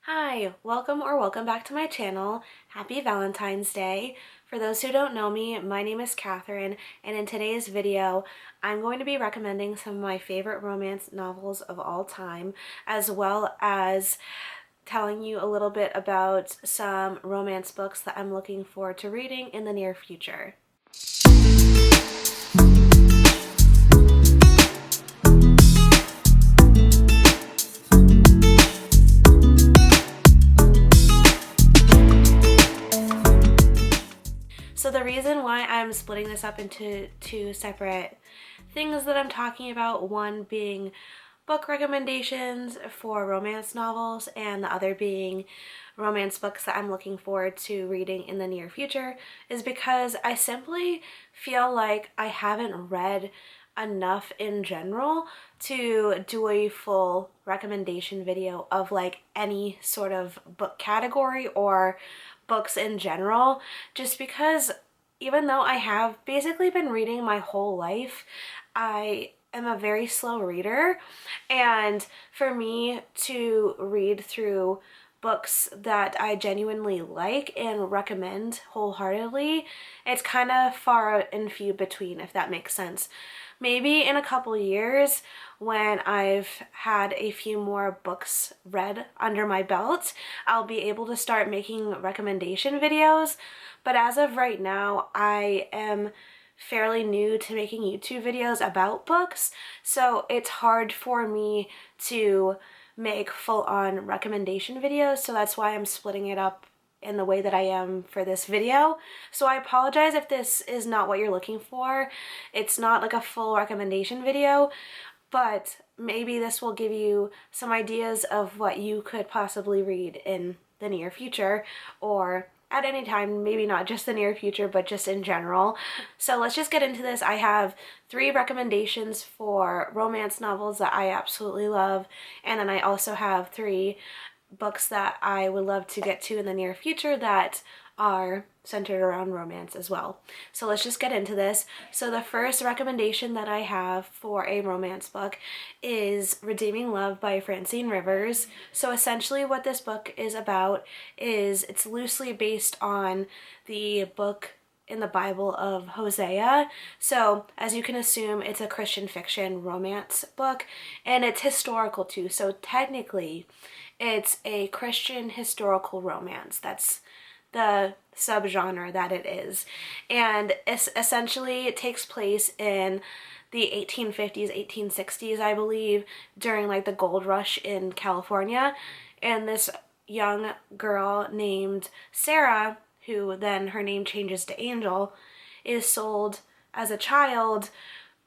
Hi, welcome back to my channel. Happy Valentine's Day. For those who don't know me, my name is Katharine, and in today's video, I'm going to be recommending some of my favorite romance novels of all time, as well as telling you a little bit about some romance books that I'm looking forward to reading in the near future. So the reason why I'm splitting this up into two separate things that I'm talking about, one being book recommendations for romance novels and the other being romance books that I'm looking forward to reading in the near future, is because I simply feel like I haven't read enough in general to do a full recommendation video of like any sort of book category or books in general, just because even though I have basically been reading my whole life, I am a very slow reader, and for me to read through books that I genuinely like and recommend wholeheartedly, it's kind of far and few between, if that makes sense. Maybe in a couple years, when I've had a few more books read under my belt, I'll be able to start making recommendation videos. But as of right now, I am fairly new to making YouTube videos about books, so it's hard for me to make full-on recommendation videos, so that's why I'm splitting it up in the way that I am for this video. So I apologize if this is not what you're looking for. It's not like a full recommendation video, but maybe this will give you some ideas of what you could possibly read in the near future, or at any time, maybe not just the near future, but just in general. So let's just get into this. I have 3 recommendations for romance novels that I absolutely love, and then I also have 3 books that I would love to get to in the near future that are centered around romance as well. So let's just get into this. So the first recommendation that I have for a romance book is Redeeming Love by Francine Rivers. So essentially what this book is about is it's loosely based on the book in the Bible of Hosea. So as you can assume, it's a Christian fiction romance book, and it's historical too. So technically it's a Christian historical romance. That's the subgenre that it is. And essentially it takes place in the 1850s, 1860s, I believe, during like the gold rush in California. And this young girl named Sarah, who then her name changes to Angel, is sold as a child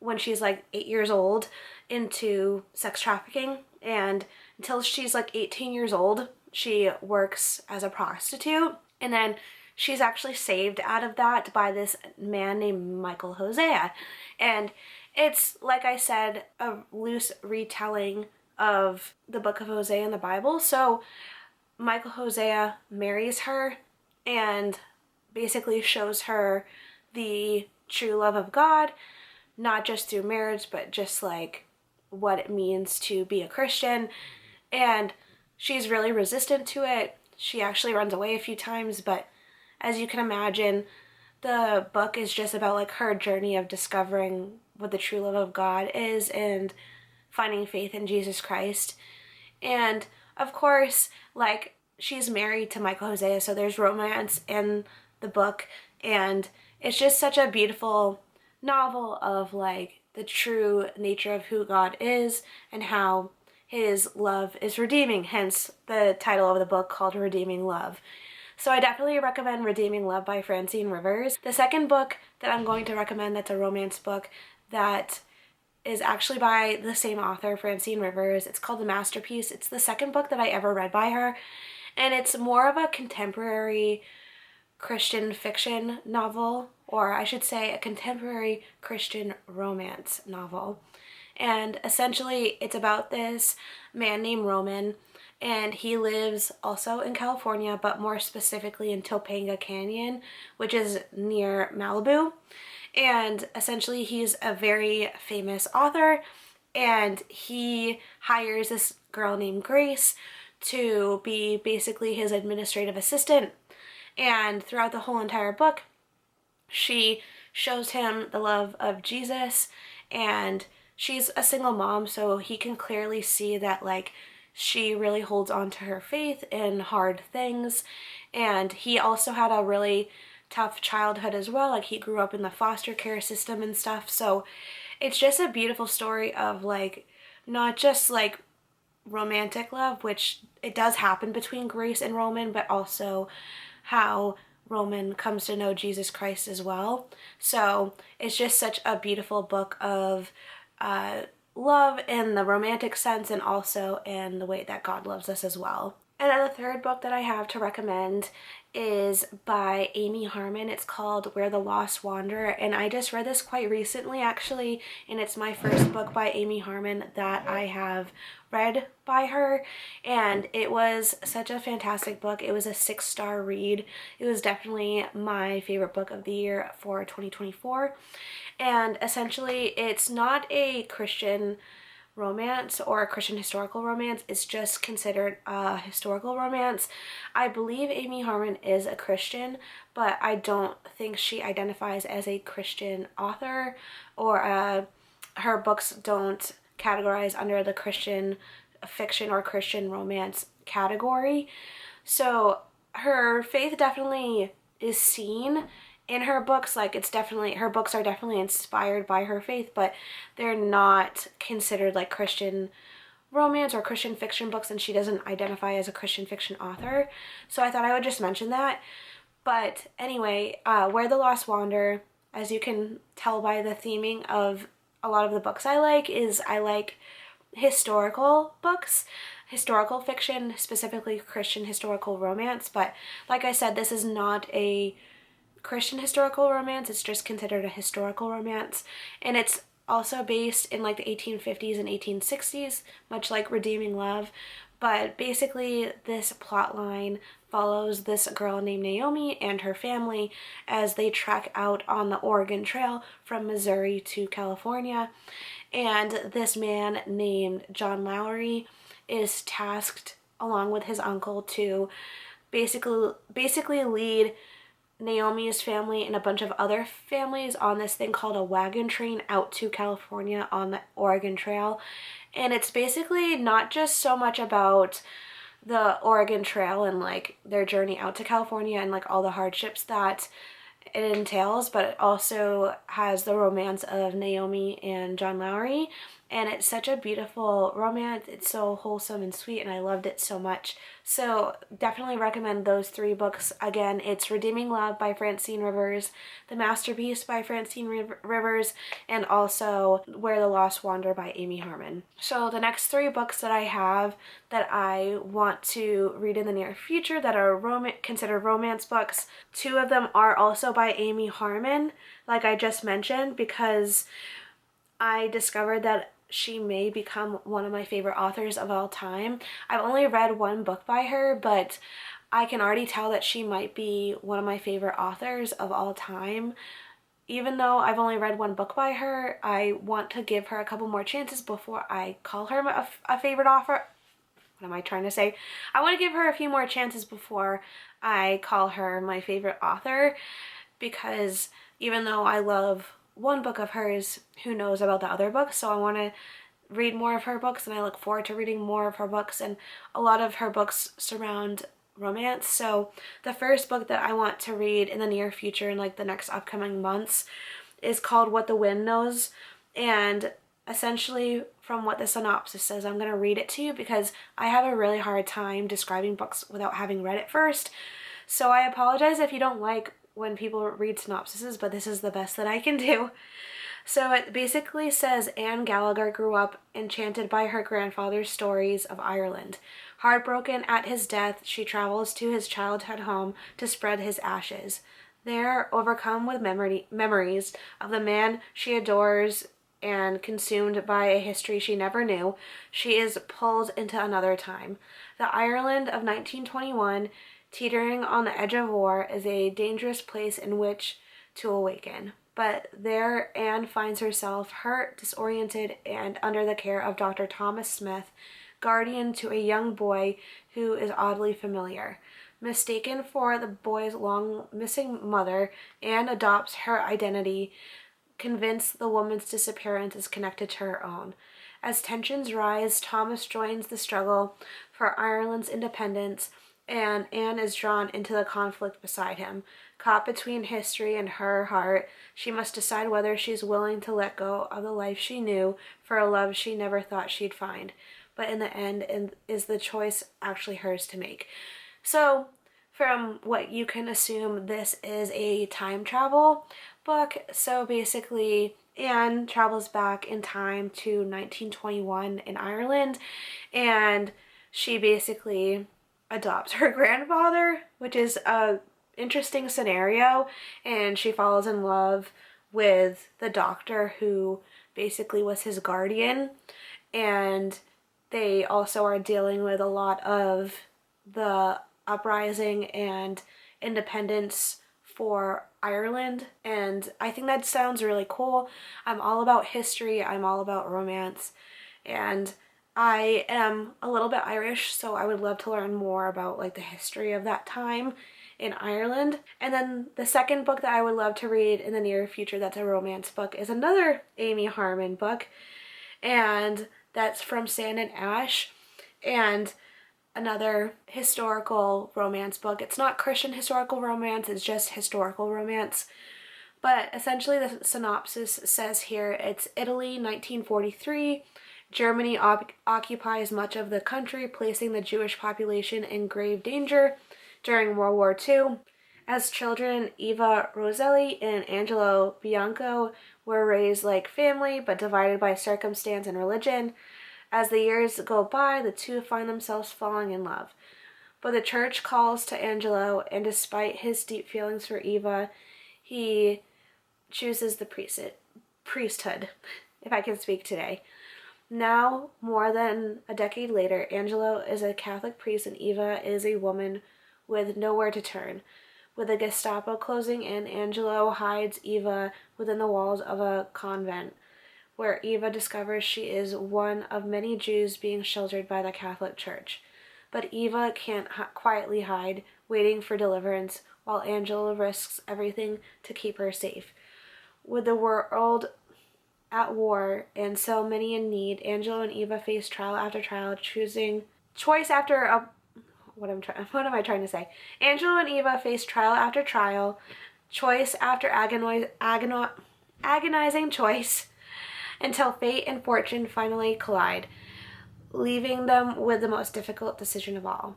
when she's like 8 years old into sex trafficking, and until she's like 18 years old, she works as a prostitute, and then she's actually saved out of that by this man named Michael Hosea. And it's, like I said, a loose retelling of the book of Hosea in the Bible. So Michael Hosea marries her and basically shows her the true love of God, not just through marriage, but just like what it means to be a Christian. And she's really resistant to it. She actually runs away a few times, but as you can imagine, the book is just about like her journey of discovering what the true love of God is and finding faith in Jesus Christ. And of course, like, she's married to Michael Hosea, so there's romance in the book, and it's just such a beautiful novel of like the true nature of who God is and how his love is redeeming, hence the title of the book called Redeeming Love. So I definitely recommend Redeeming Love by Francine Rivers. The second book that I'm going to recommend that's a romance book that is actually by the same author, Francine Rivers. It's called The Masterpiece. It's the second book that I ever read by her, and it's more of a contemporary Christian fiction novel, or I should say a contemporary Christian romance novel. And essentially it's about this man named Roman, and he lives also in California, but more specifically in Topanga Canyon, which is near Malibu. And essentially he's a very famous author, and he hires this girl named Grace to be basically his administrative assistant. And throughout the whole entire book, she shows him the love of Jesus, and she's a single mom, so he can clearly see that like she really holds on to her faith in hard things. And he also had a really tough childhood as well. Like he grew up in the foster care system and stuff. So it's just a beautiful story of like not just like romantic love, which it does happen between Grace and Roman, but also how Roman comes to know Jesus Christ as well. So it's just such a beautiful book of love in the romantic sense, and also in the way that God loves us as well. And then the third book that I have to recommend is by Amy Harmon. It's called Where the Lost Wander, and I just read this quite recently actually, and it's my first book by Amy Harmon that I have read by her, and it was such a fantastic book. It was a 6-star read. It was definitely my favorite book of the year for 2024, and essentially it's not a Christian romance or a Christian historical romance. It's just considered a historical romance. I believe Amy Harmon is a Christian, but I don't think she identifies as a Christian author, or her books don't categorize under the Christian fiction or Christian romance category. So her faith definitely is seen in her books. Like it's definitely, her books are definitely inspired by her faith, but they're not considered like Christian romance or Christian fiction books, and she doesn't identify as a Christian fiction author. So I thought I would just mention that. But anyway, Where the Lost Wander, as you can tell by the theming of a lot of the books I like, is I like historical books, historical fiction, specifically Christian historical romance. But like I said, this is not a Christian historical romance. It's just considered a historical romance, and it's also based in like the 1850s and 1860s, much like Redeeming Love. But basically this plot line follows this girl named Naomi and her family as they trek out on the Oregon Trail from Missouri to California. And this man named John Lowry is tasked, along with his uncle, to basically lead Naomi's family and a bunch of other families on this thing called a wagon train out to California on the Oregon Trail. And it's basically not just so much about the Oregon Trail and like their journey out to California and like all the hardships that it entails, but it also has the romance of Naomi and John Lowry. And it's such a beautiful romance. It's so wholesome and sweet, and I loved it so much. So definitely recommend those 3 books. Again, it's Redeeming Love by Francine Rivers, The Masterpiece by Francine Rivers, and also Where the Lost Wander by Amy Harmon. So the next 3 books that I have that I want to read in the near future that are considered romance books, 2 of them are also by Amy Harmon, like I just mentioned, because I discovered that she may become one of my favorite authors of all time. I've only read 1 book by her, but I can already tell that she might be one of my favorite authors of all time. Even though I've only read 1 book by her, I want to give her a couple more chances before I call her a favorite author. What am I trying to say? I want to give her a few more chances before I call her my favorite author, because even though I love 1 book of hers, who knows about the other books? So I want to read more of her books, and I look forward to reading more of her books, and a lot of her books surround romance. So the first book that I want to read in the near future, in like the next upcoming months, is called What the Wind Knows. And essentially, from what the synopsis says, I'm going to read it to you because I have a really hard time describing books without having read it first. So I apologize if you don't like when people read synopsises, but this is the best that I can do. So it basically says Anne Gallagher grew up enchanted by her grandfather's stories of Ireland. Heartbroken at his death, she travels to his childhood home to spread his ashes. There, overcome with memories of the man she adores and consumed by a history she never knew, she is pulled into another time. The Ireland of 1921, teetering on the edge of war, is a dangerous place in which to awaken. But there Anne finds herself hurt, disoriented, and under the care of Dr. Thomas Smith, guardian to a young boy who is oddly familiar. Mistaken for the boy's long missing mother, Anne adopts her identity, convinced the woman's disappearance is connected to her own. As tensions rise, Thomas joins the struggle for Ireland's independence, and Anne is drawn into the conflict beside him. Caught between history and her heart, she must decide whether she's willing to let go of the life she knew for a love she never thought she'd find. But in the end, is the choice actually hers to make? So, from what you can assume, this is a time travel book. So basically, Anne travels back in time to 1921 in Ireland, and she basically adopts her grandfather, which is a interesting scenario, and she falls in love with the doctor who basically was his guardian, and they also are dealing with a lot of the uprising and independence for Ireland, and I think that sounds really cool. I'm all about history, I'm all about romance, and I am a little bit Irish, so I would love to learn more about like the history of that time in Ireland. And then the second book that I would love to read in the near future that's a romance book is another Amy Harmon book, and that's From Sand and Ash, and another historical romance book. It's not Christian historical romance, it's just historical romance. But essentially the synopsis says here, it's Italy, 1943. Germany occupies much of the country, placing the Jewish population in grave danger during World War II. As children, Eva Roselli and Angelo Bianco were raised like family, but divided by circumstance and religion. As the years go by, the two find themselves falling in love. But the church calls to Angelo, and despite his deep feelings for Eva, he chooses the priesthood, if I can speak today. Now, more than a decade later, Angelo is a Catholic priest and Eva is a woman with nowhere to turn. With the Gestapo closing in, Angelo hides Eva within the walls of a convent, where Eva discovers she is one of many Jews being sheltered by the Catholic Church. But Eva can't quietly hide, waiting for deliverance, while Angelo risks everything to keep her safe. With the world at war and so many in need, Angelo and Eva face trial after trial, what am I trying to say? Angelo and Eva face trial after trial, choice after agonizing choice, until fate and fortune finally collide, leaving them with the most difficult decision of all.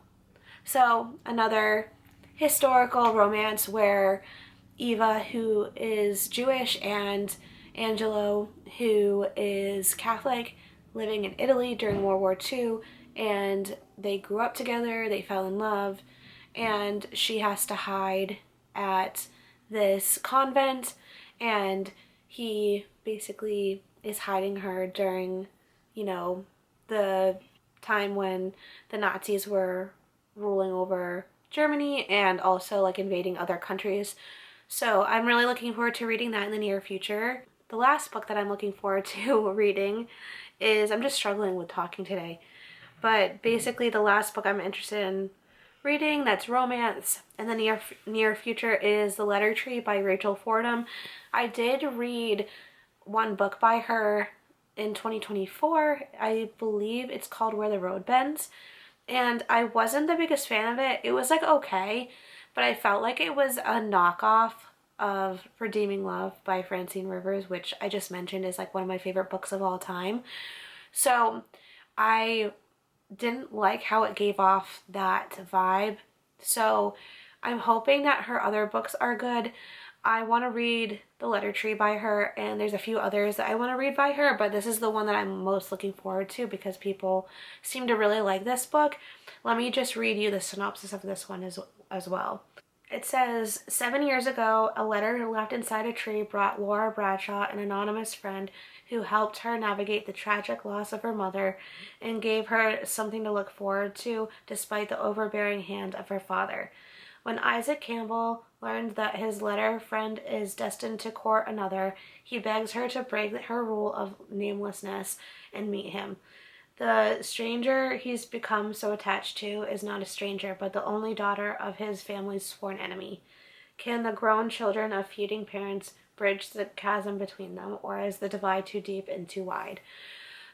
So, another historical romance where Eva, who is Jewish, and Angelo, who is Catholic, living in Italy during World War II, and they grew up together, they fell in love, and she has to hide at this convent, and he basically is hiding her during, the time when the Nazis were ruling over Germany and also like invading other countries. So I'm really looking forward to reading that in the near future. The last book that I'm looking forward to reading is, I'm just struggling with talking today, but basically the last book I'm interested in reading that's romance in the near future is The Letter Tree by Rachel Fordham. I did read one book by her in 2024. I believe it's called Where the Road Bends, and I wasn't the biggest fan of it. It was like okay, but I felt like it was a knockoff of Redeeming Love by Francine Rivers, which I just mentioned is like one of my favorite books of all time. So I didn't like how it gave off that vibe. So I'm hoping that her other books are good. I want to read The Letter Tree by her, and there's a few others that I want to read by her, but this is the one that I'm most looking forward to because people seem to really like this book. Let me just read you the synopsis of this one as well. It says, 7 years ago, a letter left inside a tree brought Laura Bradshaw an anonymous friend who helped her navigate the tragic loss of her mother and gave her something to look forward to despite the overbearing hand of her father. When Isaac Campbell learns that his letter friend is destined to court another, he begs her to break her rule of namelessness and meet him. The stranger he's become so attached to is not a stranger, but the only daughter of his family's sworn enemy. Can the grown children of feuding parents bridge the chasm between them, or is the divide too deep and too wide?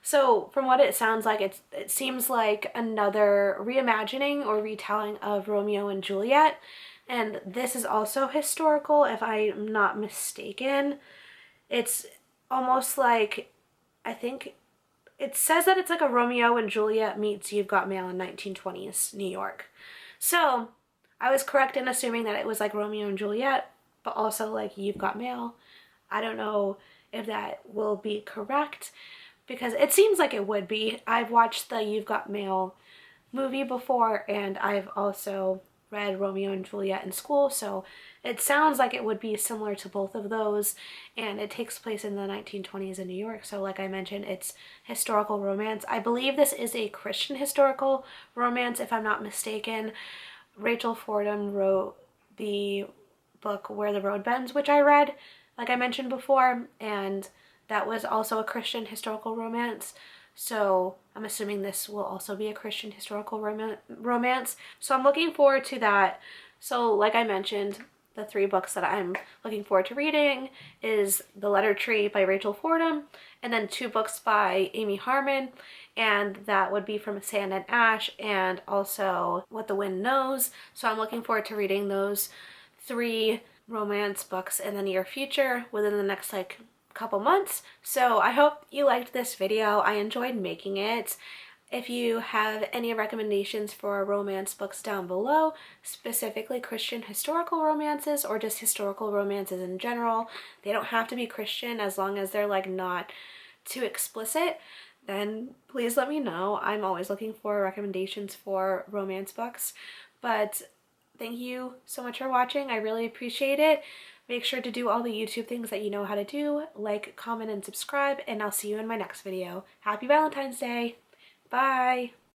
So from what it sounds like, it seems like another reimagining or retelling of Romeo and Juliet. And this is also historical, if I'm not mistaken. It's almost like, I think it says that it's like a Romeo and Juliet meets You've Got Mail in 1920s New York. So I was correct in assuming that it was like Romeo and Juliet, but also like You've Got Mail. I don't know if that will be correct, because it seems like it would be. I've watched the You've Got Mail movie before, and I've also read Romeo and Juliet in school, so it sounds like it would be similar to both of those, and it takes place in the 1920s in New York. So like I mentioned, it's historical romance. I believe this is a Christian historical romance, if I'm not mistaken. Rachel Fordham wrote the book Where the Road Bends, which I read, like I mentioned before, and that was also a Christian historical romance. So I'm assuming this will also be a Christian historical romance. So I'm looking forward to that. So like I mentioned, the 3 books that I'm looking forward to reading is The Letter Tree by Rachel Fordham, and then 2 books by Amy Harmon, and that would be From Sand and Ash, and also What the Wind Knows. So I'm looking forward to reading those 3 romance books in the near future, within the next couple months. So I hope you liked this video. I enjoyed making it. If you have any recommendations for romance books down below, specifically Christian historical romances or just historical romances in general, they don't have to be Christian as long as they're like not too explicit, then please let me know. I'm always looking for recommendations for romance books. But thank you so much for watching. I really appreciate it. Make sure to do all the YouTube things that you know how to do, like, comment, and subscribe, and I'll see you in my next video. Happy Valentine's Day! Bye!